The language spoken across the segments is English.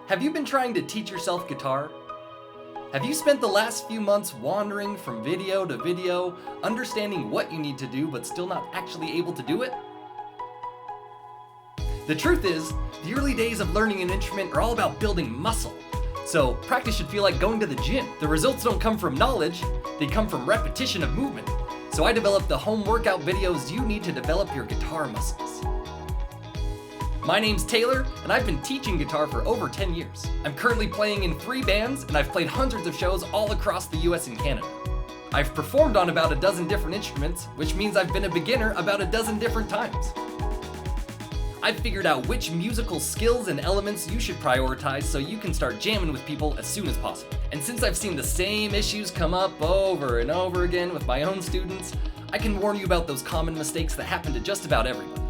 Have you been trying to teach yourself guitar? Have you spent the last few months wandering from video to video, understanding what you need to do but still not actually able to do it? The truth is, the early days of learning an instrument are all about building muscle. So practice should feel like going to the gym. The results don't come from knowledge, they come from repetition of movement. So I developed the home workout videos you need to develop your guitar muscles. My name's Taylor, and I've been teaching guitar for over 10 years. I'm currently playing in 3 bands, and I've played hundreds of shows all across the US and Canada. I've performed on about a dozen different instruments, which means I've been a beginner about a dozen different times. I've figured out which musical skills and elements you should prioritize so you can start jamming with people as soon as possible. And since I've seen the same issues come up over and over again with my own students, I can warn you about those common mistakes that happen to just about everybody.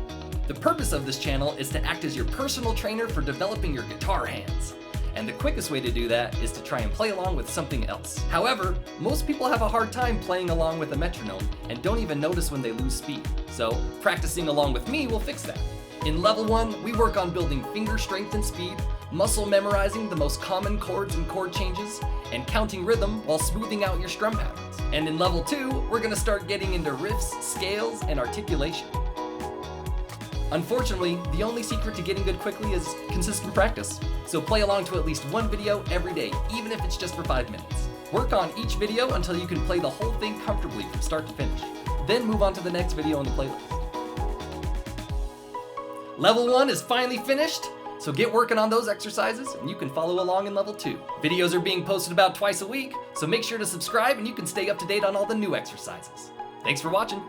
The purpose of this channel is to act as your personal trainer for developing your guitar hands. And the quickest way to do that is to try and play along with something else. However, most people have a hard time playing along with a metronome and don't even notice when they lose speed. So practicing along with me will fix that. In level 1, we work on building finger strength and speed, muscle memorizing the most common chords and chord changes, and counting rhythm while smoothing out your strum patterns. And in level 2, we're gonna start getting into riffs, scales, and articulation. Unfortunately, the only secret to getting good quickly is consistent practice. So play along to at least one video every day, even if it's just for 5 minutes. Work on each video until you can play the whole thing comfortably from start to finish. Then move on to the next video on the playlist. Level 1 is finally finished, so get working on those exercises and you can follow along in level 2. Videos are being posted about twice a week, so make sure to subscribe and you can stay up to date on all the new exercises. Thanks for watching.